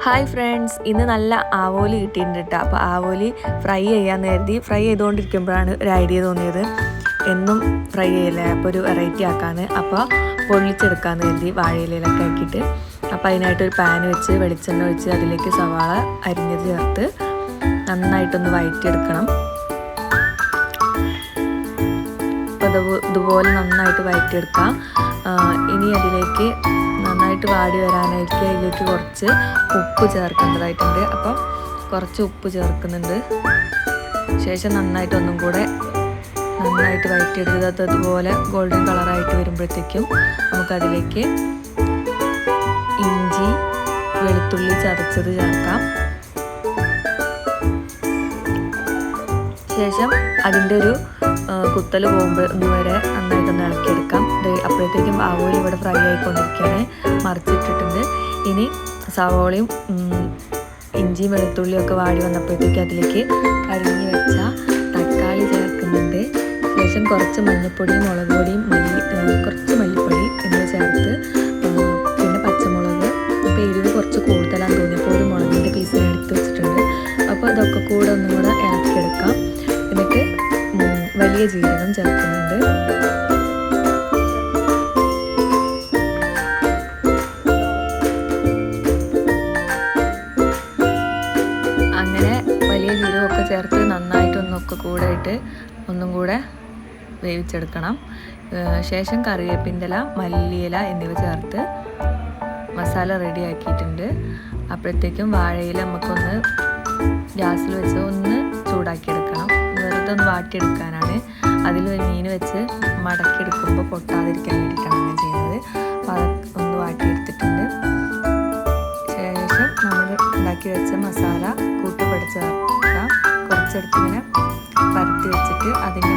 Hi friends, ഇന്ന് നല്ല ആവോലി കിട്ടിയിട്ടുണ്ട് കേട്ടോ. അപ്പോൾ ആവോലി ഫ്രൈ ചെയ്യാമെന്ന് കരുതി ഫ്രൈ ചെയ്തുകൊണ്ടിരിക്കുമ്പോഴാണ് ഒരു ഐഡിയ തോന്നിയത്. എന്നും ഫ്രൈ ചെയ്യില്ലേ, അപ്പോൾ ഒരു വെറൈറ്റി ആക്കാമെന്ന്. അപ്പോൾ പൊള്ളിച്ചെടുക്കാമെന്ന് കരുതി വാഴയിലൊക്കെ ആക്കിയിട്ട്. അപ്പോൾ അതിനായിട്ടൊരു പാൻ വെച്ച് വെളിച്ചെണ്ണ ഒഴിച്ച് അതിലേക്ക് സവാള അരിഞ്ഞത് ചേർത്ത് നന്നായിട്ടൊന്ന് വഴറ്റിയെടുക്കണം. അപ്പോൾ ഇതുപോലെ നന്നായിട്ട് വഴറ്റിയെടുക്കാം. ഇനി അതിലേക്ക് നന്നായിട്ട് വാടി വരാനായിട്ട് അതിലേക്ക് കുറച്ച് ഉപ്പ് ചേർക്കേണ്ടതായിട്ടുണ്ട്. അപ്പോൾ കുറച്ച് ഉപ്പ് ചേർക്കുന്നുണ്ട്. ശേഷം നന്നായിട്ട് ഒന്നും കൂടെ നന്നായിട്ട് വഴറ്റിയെടുത്തത് അതുപോലെ ഗോൾഡൻ കളറായിട്ട് വരുമ്പോഴത്തേക്കും നമുക്കതിലേക്ക് ഇഞ്ചി വെളുത്തുള്ളി ചതച്ചത് ചേർക്കാം. ശേഷം അതിൻ്റെ ഒരു കുത്തൽ പോകുമ്പോൾ വരെ നന്നായിട്ടൊന്ന് ഇളക്കിയെടുക്കാം. അപ്പോഴത്തേക്കും ആവോലി ഇവിടെ ഫ്രൈ ആയിക്കൊണ്ടിരിക്കുകയാണ്. മറിച്ചിട്ടിട്ടുണ്ട്. ഇനി സവോളയും ഇഞ്ചിയും വെളുത്തുള്ളിയും ഒക്കെ വാടി വന്നപ്പോഴത്തേക്കും അതിലേക്ക് അരിഞ്ഞ് വെച്ച തക്കാളി ചേർക്കുന്നുണ്ട്. ശേഷം കുറച്ച് മഞ്ഞൾപ്പൊടിയും മുളക് പൊടിയും കുറച്ച് മല്ലിപ്പൊടി എന്നിവ ചേർത്ത് പിന്നെ പച്ചമുളക്. അപ്പോൾ എരിവ് കുറച്ച് കൂടുതലാണെന്ന് തോന്നിയപ്പോൾ ഒരു മുളകിൻ്റെ പീസിന് എടുത്ത് വെച്ചിട്ടുണ്ട്. അപ്പോൾ അതൊക്കെ കൂടെ ഒന്നും കൂടെ ഇളക്കിയെടുക്കാം. എന്നിട്ട് വലിയ ജീരകം ചേർക്കുന്നുണ്ട്. അങ്ങനെ വലിയ ജീരകമൊക്കെ ചേർത്ത് നന്നായിട്ടൊന്നൊക്കെ കൂടെ ഇട്ട് ഒന്നും കൂടെ വേവിച്ചെടുക്കണം. ശേഷം കറിവേപ്പിൻ്റെ ഇല, മല്ലിയില എന്നിവ ചേർത്ത് മസാല റെഡി ആക്കിയിട്ടുണ്ട്. അപ്പോഴത്തേക്കും വാഴയില നമുക്കൊന്ന് ഗ്യാസിൽ വെച്ച് ഒന്ന് ചൂടാക്കിയെടുക്കണം. വെറുതെ ഒന്ന് വാട്ടിയെടുക്കാനാണ്. അതിൽ മീൻ വെച്ച് മടക്കിയെടുക്കുമ്പോൾ പൊട്ടാതിരിക്കാൻ വേണ്ടിയിട്ടാണ് അങ്ങനെ ചെയ്യുന്നത്. അപ്പോൾ അതൊക്കെ ഒന്ന് വാട്ടിയെടുത്തിട്ടുണ്ട്. ശേഷം നമ്മൾ ഉണ്ടാക്കി വെച്ച മസാല കൂട്ടുപടി ചേർക്കാം. കുറച്ചെടുത്ത് ഇങ്ങനെ പരത്തി വെച്ചിട്ട് അതിൻ്റെ